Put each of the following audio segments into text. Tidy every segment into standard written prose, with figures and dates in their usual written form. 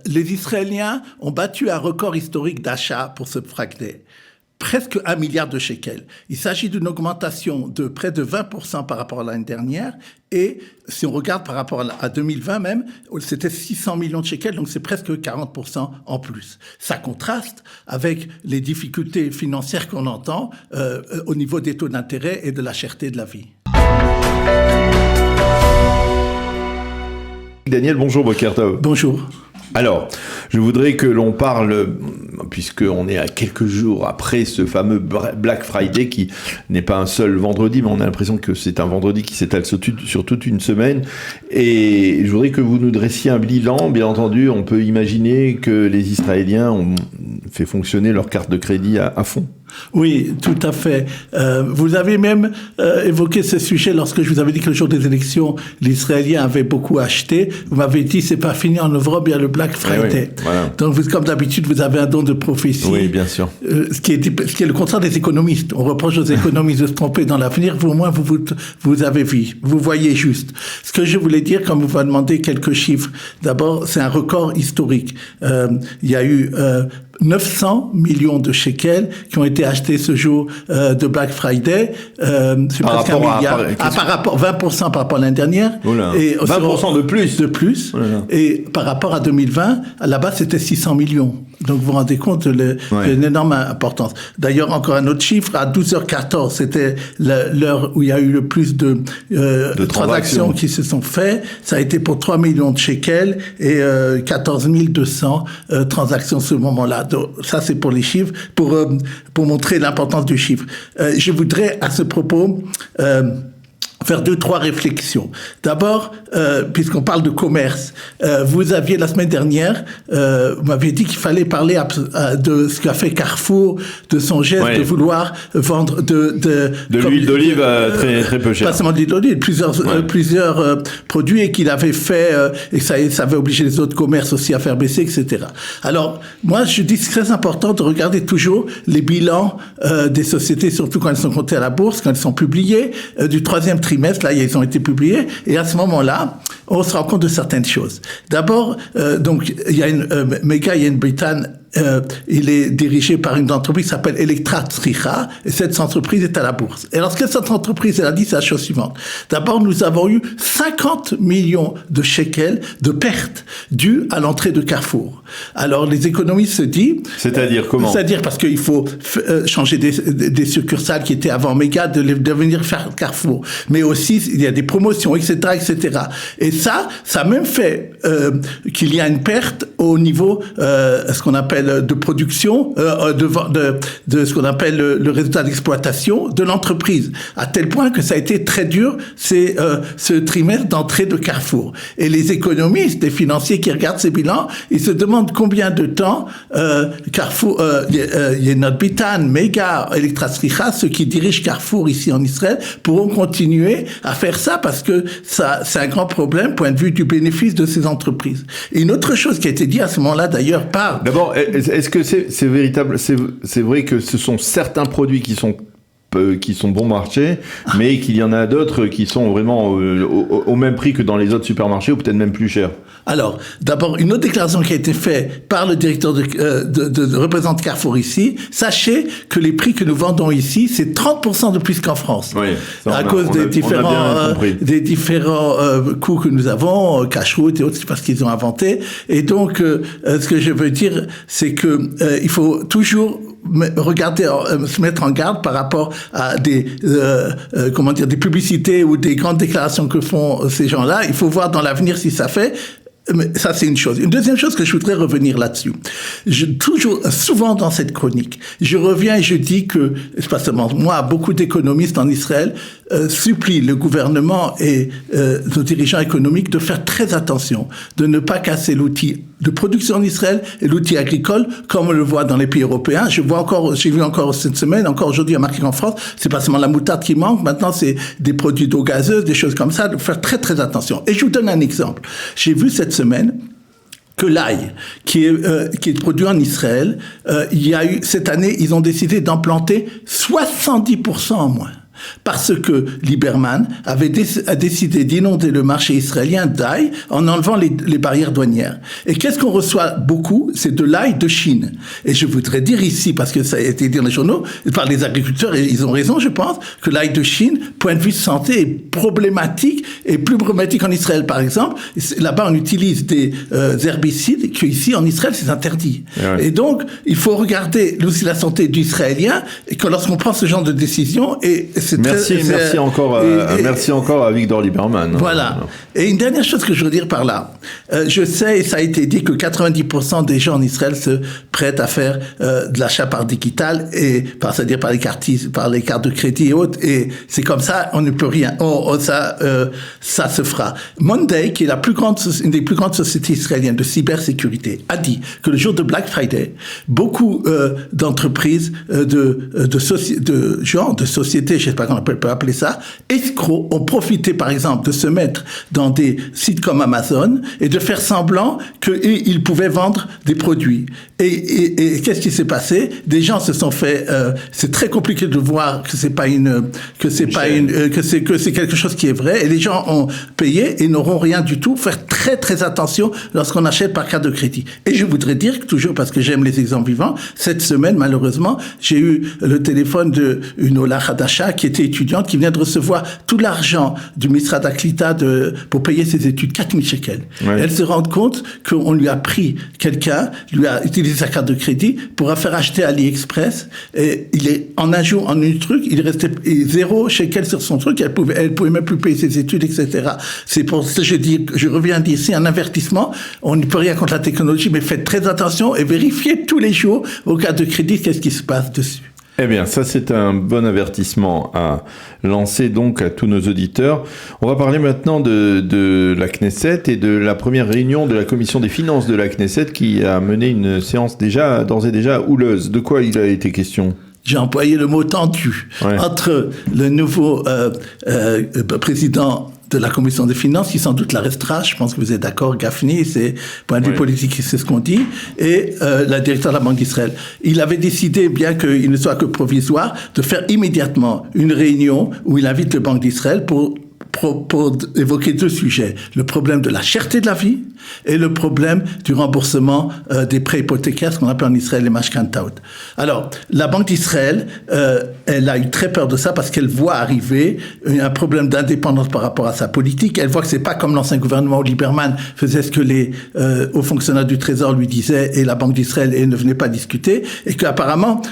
Les Israéliens ont battu un record historique d'achat pour ce fragnet. Presque 1 milliard de shekels. Il s'agit d'une augmentation de près de 20% par rapport à l'année dernière. Et si on regarde par rapport à 2020 même, c'était 600 millions de shekels, donc c'est presque 40% en plus. Ça contraste avec les difficultés financières qu'on entend au niveau des taux d'intérêt et de la cherté de la vie. Daniel, bonjour, Boker Tov. Bonjour. Alors, je voudrais que l'on parle, puisqu'on est à quelques jours après ce fameux Black Friday, qui n'est pas un seul vendredi, mais on a l'impression que c'est un vendredi qui s'étale sur toute une semaine. Et je voudrais que vous nous dressiez un bilan. Bien entendu, on peut imaginer que les Israéliens ont fait fonctionner leur carte de crédit à fond. Oui, tout à fait. Vous avez même évoqué ce sujet lorsque je vous avais dit que le jour des élections, les Israéliens avaient beaucoup acheté. Vous m'avez dit, c'est pas fini en Europe, il y a le Black Friday. Oui, voilà. Donc, vous, comme d'habitude, vous avez un don de prophétie. Oui, bien sûr. Ce qui est le contraire des économistes. On reproche aux économistes de se tromper dans l'avenir. Vous, au moins, vous avez vu. Vous voyez juste. Ce que je voulais dire, comme vous m'avez demandé quelques chiffres. D'abord, c'est un record historique. Il y a eu 900 millions de shekels qui ont été achetés ce jour de Black Friday. C'est presque 1 milliard. Par rapport, 20% par rapport à l'année dernière. Et 20% de plus. De plus. Et par rapport à 2020, là-bas, c'était 600 millions. Donc, vous vous rendez compte de une énorme importance. D'ailleurs, encore un autre chiffre, à 12h14, c'était l'heure où il y a eu le plus de transactions qui se sont faites. Ça a été pour 3 millions de shekels et 14 200 transactions ce moment-là. Donc, ça, c'est pour les chiffres, pour montrer l'importance du chiffre. Je voudrais, à ce propos, faire 2-3 réflexions. D'abord, puisqu'on parle de commerce, vous aviez la semaine dernière, vous m'aviez dit qu'il fallait parler de ce qu'a fait Carrefour, de son geste de vouloir vendre de l'huile d'olive très très peu chère. Pas seulement de l'huile d'olive, plusieurs produits et qu'il avait fait et ça avait obligé les autres commerces aussi à faire baisser, etc. Alors, moi, je dis que c'est très important de regarder toujours les bilans des sociétés, surtout quand elles sont cotées à la bourse, quand elles sont publiées, du troisième trimestre. Là, ils ont été publiés, et à ce moment-là, on se rend compte de certaines choses. D'abord, donc, il y a Mega Britain, il est dirigé par une entreprise qui s'appelle Electra Tzricha, et cette entreprise est à la bourse. Et lorsque cette entreprise, elle a dit, c'est la chose suivante. D'abord, nous avons eu 50 millions de shekels de pertes dues à l'entrée de Carrefour. Alors, les économistes se disent... C'est-à-dire comment? C'est-à-dire parce qu'il faut changer des succursales qui étaient avant Mega, de devenir Carrefour. Mais aussi, il y a des promotions, etc., etc. Et ça a même fait qu'il y a une perte au niveau, ce qu'on appelle de production, de ce qu'on appelle le résultat d'exploitation de l'entreprise, à tel point que ça a été très dur ce trimestre d'entrée de Carrefour. Et les économistes, les financiers qui regardent ces bilans, ils se demandent combien de temps Carrefour, Yenot Bitan, Mega, Electra Tzricha, ceux qui dirigent Carrefour ici en Israël, pourront continuer à faire ça parce que ça, c'est un grand problème point de vue du bénéfice de ces entreprises. Et une autre chose qui a été dit à ce moment-là d'ailleurs par... D'abord, est-ce que c'est véritable, c'est vrai que ce sont certains produits qui sont bon marché, mais qu'il y en a d'autres qui sont vraiment au même prix que dans les autres supermarchés ou peut-être même plus cher? Alors, d'abord, une autre déclaration qui a été faite par le directeur de représentant Carrefour ici, sachez que les prix que nous vendons ici, c'est 30% de plus qu'en France. Oui, à cause des différents coûts que nous avons, cash-route et autres, c'est parce qu'ils ont inventé. Et donc, ce que je veux dire, c'est que il faut toujours regarder, se mettre en garde par rapport à des publicités ou des grandes déclarations que font ces gens-là. Il faut voir dans l'avenir si ça fait. Mais ça, c'est une chose. Une deuxième chose que je voudrais revenir là-dessus. Souvent dans cette chronique, je reviens et je dis que, c'est pas seulement moi, beaucoup d'économistes en Israël supplient le gouvernement et nos dirigeants économiques de faire très attention, de ne pas casser l'outil de production en Israël et l'outil agricole, comme on le voit dans les pays européens. J'ai vu encore cette semaine, encore aujourd'hui à Marquis en France, c'est pas seulement la moutarde qui manque, maintenant c'est des produits d'eau gazeuse, des choses comme ça, de faire très très attention. Et je vous donne un exemple. J'ai vu cette semaine que l'ail, qui est produit en Israël, il y a eu, cette année, ils ont décidé d'en planter 70% en moins. Parce que Lieberman a décidé d'inonder le marché israélien d'ail en enlevant les barrières douanières. Et qu'est-ce qu'on reçoit beaucoup? C'est de l'ail de Chine. Et je voudrais dire ici, parce que ça a été dit dans les journaux, par les agriculteurs, et ils ont raison, je pense, que l'ail de Chine, point de vue santé, est problématique, et plus problématique en Israël, par exemple. Là-bas, on utilise des herbicides qu'ici, en Israël, c'est interdit. Ouais. Et donc, il faut regarder aussi la santé du Israélien, et que lorsqu'on prend ce genre de décision, et c'est merci encore à Victor Lieberman. Voilà. Et une dernière chose que je veux dire par là, je sais, et ça a été dit, que 90% des gens en Israël se prêtent à faire de l'achat par digital, c'est-à-dire par les cartes de crédit et autres, et c'est comme ça, on ne peut rien. Ça se fera. Monday, qui est une des plus grandes sociétés israéliennes de cybersécurité, a dit que le jour de Black Friday, beaucoup d'entreprises, de sociétés, je ne sais pas comment on peut appeler ça, escrocs, ont profité, par exemple, de se mettre dans des sites comme Amazon et de faire semblant qu'ils pouvaient vendre des produits. Et qu'est-ce qui s'est passé? Des gens se sont fait. C'est très compliqué de voir que c'est quelque chose qui est vrai. Et les gens ont payé et n'auront rien du tout. Faire très très attention lorsqu'on achète par carte de crédit. Et je voudrais dire que toujours parce que j'aime les exemples vivants, cette semaine malheureusement j'ai eu le téléphone d'une Ola Hadasha qui était étudiante qui vient de recevoir tout l'argent du Misrad Aklita pour payer ses études, 4000 shekels. Ouais. Elle se rend compte qu'on lui a pris quelqu'un, lui a utilisé sa carte de crédit pour faire acheter à AliExpress, et il est en un jour, en une truc, il restait 0 shekel sur son truc, elle pouvait même plus payer ses études, etc. C'est pour ça que je reviens dire, c'est un avertissement, on ne peut rien contre la technologie, mais faites très attention et vérifiez tous les jours vos cartes de crédit, qu'est-ce qui se passe dessus. Eh bien, ça, c'est un bon avertissement à lancer donc à tous nos auditeurs. On va parler maintenant de la Knesset et de la première réunion de la commission des finances de la Knesset qui a mené une séance d'ores et déjà houleuse. De quoi il a été question ? J'ai employé le mot tendu entre le nouveau président de la commission des finances, qui sans doute la restera, je pense que vous êtes d'accord, Gafni, c'est point de vue politique, c'est ce qu'on dit, et la directeur de la Banque d'Israël. Il avait décidé, bien qu'il ne soit que provisoire, de faire immédiatement une réunion où il invite le Banque d'Israël pour évoquer 2 sujets. Le problème de la cherté de la vie et le problème du remboursement des prêts hypothécaires, ce qu'on appelle en Israël les mashkantaot. Alors, la Banque d'Israël, elle a eu très peur de ça parce qu'elle voit arriver un problème d'indépendance par rapport à sa politique. Elle voit que c'est pas comme l'ancien gouvernement où Lieberman faisait ce que les hauts fonctionnaires du Trésor lui disaient et la Banque d'Israël ne venait pas discuter, et qu'apparemment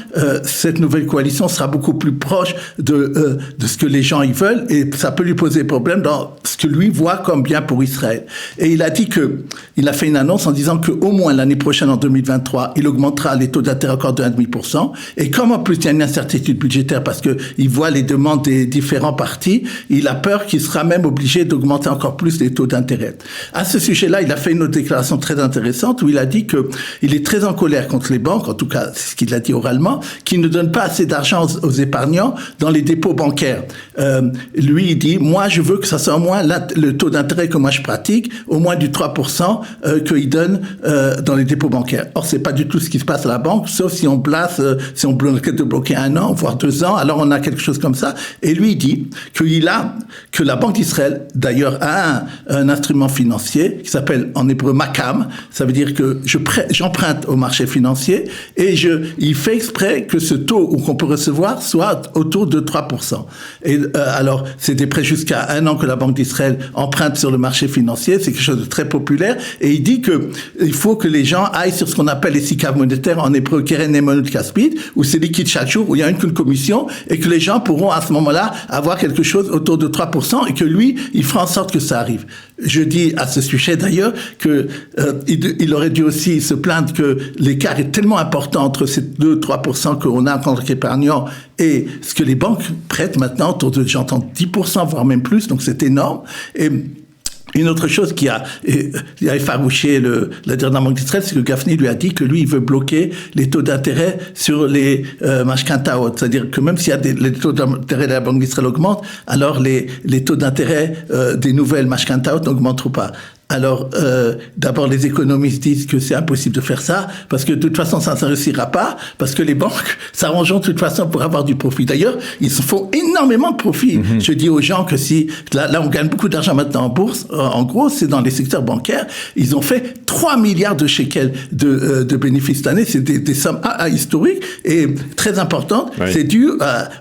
cette nouvelle coalition sera beaucoup plus proche de ce que les gens y veulent, et ça peut lui poser problème dans ce que lui voit comme bien pour Israël. Et il a dit il a fait une annonce en disant qu'au moins l'année prochaine, en 2023, il augmentera les taux d'intérêt encore de 1,5%. Et comme en plus il y a une incertitude budgétaire parce qu'il voit les demandes des différents partis, il a peur qu'il sera même obligé d'augmenter encore plus les taux d'intérêt. À ce sujet-là, il a fait une autre déclaration très intéressante où il a dit qu'il est très en colère contre les banques, en tout cas c'est ce qu'il a dit oralement, qui ne donnent pas assez d'argent aux épargnants dans les dépôts bancaires. Lui, il dit, moi je veux que ça soit au moins le taux d'intérêt que moi je pratique, au moins du 3% qu'ils donnent dans les dépôts bancaires. Or, c'est pas du tout ce qui se passe à la banque, sauf si on bloque de bloquer 1 an, voire 2 ans, alors on a quelque chose comme ça. Et lui, il dit que la Banque d'Israël, d'ailleurs, a un instrument financier qui s'appelle en hébreu Makam. Ça veut dire que j'emprunte au marché financier et il fait exprès que ce taux qu'on peut recevoir soit autour de 3%. Et alors, c'est des prêts jusqu'à 1 an que la Banque d'Israël emprunte sur le marché financier. C'est quelque chose de très populaire. Et il dit il faut que les gens aillent sur ce qu'on appelle les SICAV monétaires, en hébreu Keren Nemonut Kaspid, où c'est liquide chaque jour, où il y a qu'une commission, et que les gens pourront à ce moment-là avoir quelque chose autour de 3%, et que lui, il fera en sorte que ça arrive. Je dis à ce sujet d'ailleurs il aurait dû aussi se plaindre que l'écart est tellement important entre ces 2-3% qu'on a en tant qu'épargnant et ce que les banques prêtent maintenant, autour de, j'entends 10%, voire même plus, donc c'est énorme. Et une autre chose qui a effarouché la dernière Banque d'Israël, c'est que Gafni lui a dit que lui, il veut bloquer les taux d'intérêt sur les mashkantaot. C'est-à-dire que même s'il y a les taux d'intérêt de la Banque d'Israël augmentent, alors les taux d'intérêt des nouvelles mashkantaot n'augmenteront pas. Alors, d'abord, les économistes disent que c'est impossible de faire ça, parce que de toute façon, ça ne réussira pas, parce que les banques s'arrangeront de toute façon pour avoir du profit. D'ailleurs, ils se font énormément de profit. Je dis aux gens que si, là, on gagne beaucoup d'argent maintenant en bourse, en gros, c'est dans les secteurs bancaires, ils ont fait 3 milliards de shekels de bénéfices cette année. C'est des sommes historiques et très importantes. Oui. C'est dû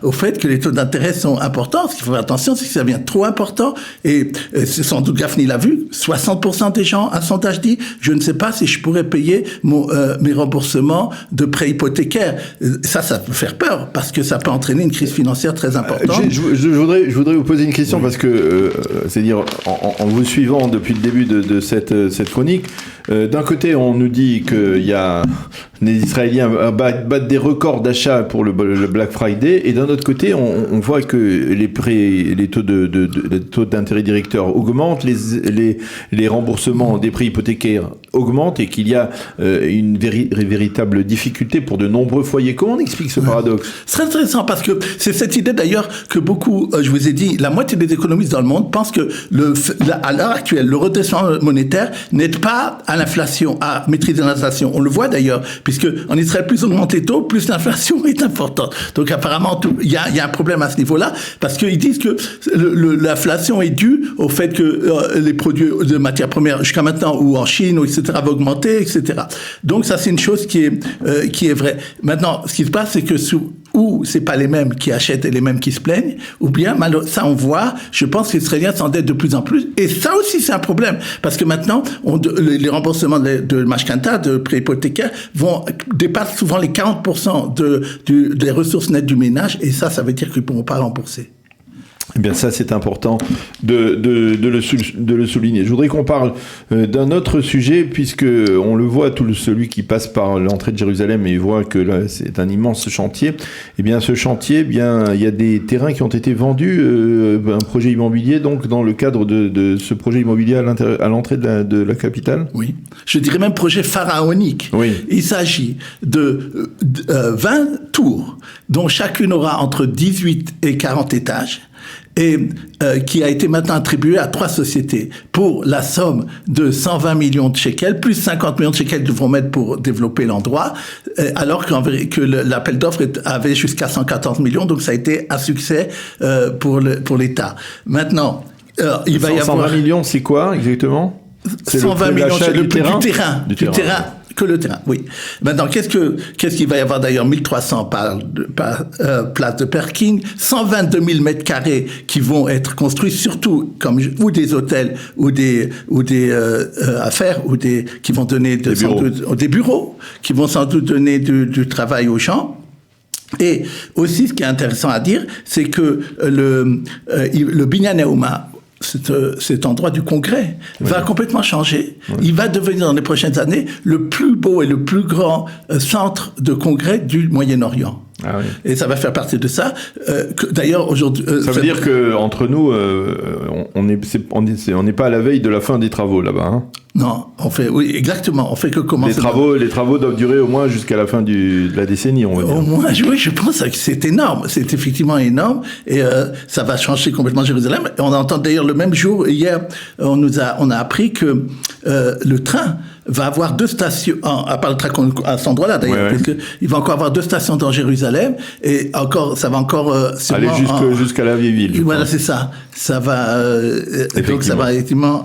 au fait que les taux d'intérêt sont importants. Ce qu'il faut faire attention, c'est que ça devient trop important. Et sans doute Gaffney l'a vu, 60% des gens, un sondage dit, je ne sais pas si je pourrais payer mes remboursements de prêts hypothécaires. Ça peut faire peur, parce que ça peut entraîner une crise financière très importante. Je voudrais vous poser une question, parce que, c'est-à-dire, en vous suivant depuis le début de cette chronique, d'un côté, on nous dit qu'il y a les Israéliens battent des records d'achat pour le Black Friday, et d'un autre côté, on voit que les taux d'intérêt directeurs augmentent, les remboursements des prêts hypothécaires augmentent, et qu'il y a une véritable difficulté pour de nombreux foyers. Comment on explique ce paradoxe ? C'est très intéressant, parce que c'est cette idée d'ailleurs que beaucoup, je vous ai dit, la moitié des économistes dans le monde pensent que à l'heure actuelle, le redressement monétaire n'aide pas à l'inflation, à maîtriser l'inflation. On le voit d'ailleurs, puisque en Israël, plus on augmente les taux, plus l'inflation est importante. Donc apparemment, il y a un problème à ce niveau-là, parce qu'ils disent que l'inflation est due au fait que les produits de matières premières jusqu'à maintenant, ou en Chine, ou etc., vont augmenter, etc. Donc ça, c'est une chose qui est vraie. Maintenant, ce qui se passe, c'est que ou c'est pas les mêmes qui achètent et les mêmes qui se plaignent, ou bien ça on voit, je pense que les Israéliens s'endettent de plus en plus, et ça aussi c'est un problème, parce que maintenant les remboursements de mashkanta, de prêts hypothécaires, dépassent souvent les 40% des ressources nettes du ménage, et ça veut dire qu'ils ne pourront pas rembourser. Eh bien, ça, c'est important de le souligner. Je voudrais qu'on parle d'un autre sujet, puisque on le voit, celui qui passe par l'entrée de Jérusalem et voit que là, c'est un immense chantier. Eh bien, ce chantier, il y a des terrains qui ont été vendus, un projet immobilier, donc, dans le cadre de ce projet immobilier à l'entrée de la capitale. Oui. Je dirais même projet pharaonique. Oui. Il s'agit de 20 tours, dont chacune aura entre 18 et 40 étages. Et qui a été maintenant attribué à 3 sociétés pour la somme de 120 millions de shekels, plus 50 millions de shekels qu'ils devront mettre pour développer l'endroit, alors que l'appel d'offres avait jusqu'à 114 millions, donc ça a été un succès pour l'État. Maintenant, il va y avoir... 120 millions, c'est quoi exactement ? 120 millions de terrain. Du terrain. Que le terrain, oui. Maintenant, qu'est-ce qu'il va y avoir d'ailleurs? 1300 places de parking, 122 000 mètres carrés qui vont être construits, surtout ou des hôtels, ou des affaires, qui vont donner des bureaux, qui vont sans doute donner du travail aux gens. Et aussi, ce qui est intéressant à dire, c'est que le Binyan Haouma, cet endroit du Congrès va complètement changer. Oui. Il va devenir dans les prochaines années le plus beau et le plus grand centre de congrès du Moyen-Orient. Ah oui. Et ça va faire partie de ça. D'ailleurs, aujourd'hui... ça veut dire qu'entre nous, on n'est pas à la veille de la fin des travaux là-bas, hein? Non, oui, exactement. On fait que commencer. Les travaux doivent durer au moins jusqu'à la fin de la décennie, on va dire. Au moins, oui, je pense que c'est énorme. C'est effectivement énorme. Et ça va changer complètement Jérusalem. Et on entend d'ailleurs le même jour, hier, on a appris que le train va avoir 2 stations, à part le train à cet endroit-là d'ailleurs, parce que il va encore avoir 2 stations dans Jérusalem, et ça va encore aller jusqu'à la vieille ville. Voilà, c'est ça. Ça va donc ça va effectivement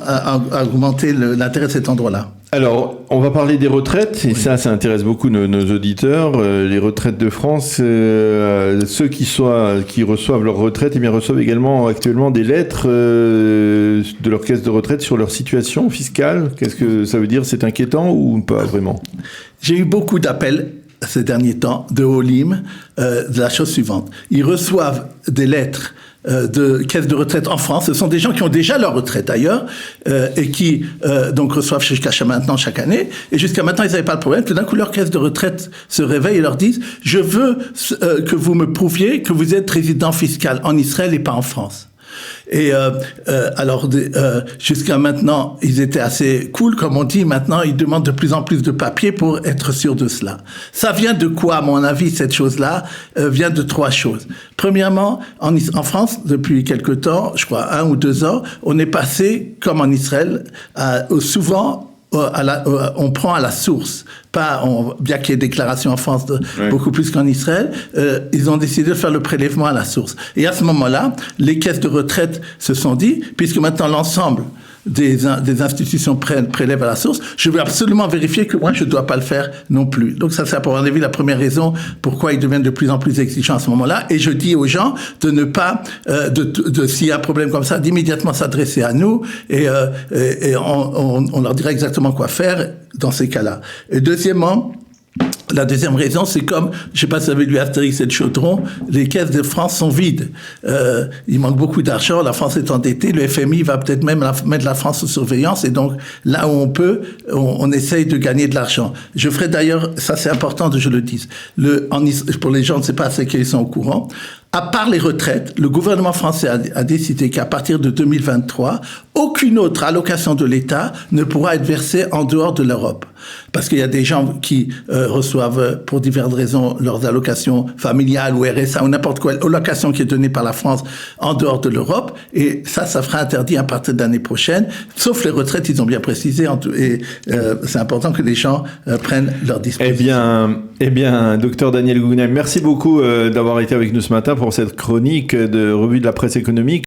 augmenter l'intérêt de cet endroit-là. Alors, on va parler des retraites, et ça intéresse beaucoup nos auditeurs. Les retraites de France, ceux qui reçoivent leur retraite, eh bien, reçoivent également actuellement des lettres de leur caisse de retraite sur leur situation fiscale. Qu'est-ce que ça veut dire? C'est inquiétant ou pas vraiment? J'ai eu beaucoup d'appels ces derniers temps de Olim de la chose suivante. Ils reçoivent des lettres de caisses de retraite en France. Ce sont des gens qui ont déjà leur retraite ailleurs et qui donc reçoivent jusqu'à maintenant chaque année. Et jusqu'à maintenant, ils n'avaient pas le problème. Tout d'un coup, leur caisse de retraite se réveille et leur disent « Je veux que vous me prouviez que vous êtes résident fiscal en Israël et pas en France. » Et alors, jusqu'à maintenant, ils étaient assez cool, comme on dit. Maintenant, ils demandent de plus en plus de papiers pour être sûrs de cela. Ça vient de quoi, à mon avis, cette chose-là vient de 3 choses. Premièrement, en France, depuis quelque temps, je crois 1 ou 2 ans, on est passé, comme en Israël, souvent on prend à la source, bien qu'il y ait déclaration en France beaucoup plus qu'en Israël, ils ont décidé de faire le prélèvement à la source. Et à ce moment-là, les caisses de retraite se sont dit, puisque maintenant l'ensemble des institutions prélèvent à la source, je veux absolument vérifier que moi je ne dois pas le faire non plus. Donc ça, c'est à mon avis la première raison pourquoi ils deviennent de plus en plus exigeants à ce moment-là. Et je dis aux gens de ne pas, s'il y a un problème comme ça, d'immédiatement s'adresser à nous et on leur dira exactement quoi faire dans ces cas-là. Et deuxièmement, la deuxième raison, c'est comme, je sais pas si vous avez lu Astérix et le Chaudron, les caisses de France sont vides. Il manque beaucoup d'argent, la France est endettée, le FMI va peut-être même mettre la France sous surveillance, et donc là où on peut, on essaye de gagner de l'argent. Je ferai d'ailleurs, ça c'est important que je le dise, pour les gens, je ne sais pas ceux qui sont au courant, à part les retraites, le gouvernement français a décidé qu'à partir de 2023, aucune autre allocation de l'État ne pourra être versée en dehors de l'Europe. Parce qu'il y a des gens qui reçoivent, pour diverses raisons, leurs allocations familiales ou RSA ou n'importe quelle allocation qui est donnée par la France en dehors de l'Europe. Et ça sera interdit à partir de l'année prochaine. Sauf les retraites, ils ont bien précisé. Et c'est important que les gens prennent leur disposition. Eh bien, docteur Daniel Guggenheim, merci beaucoup d'avoir été avec nous ce matin pour cette chronique de Revue de la presse économique.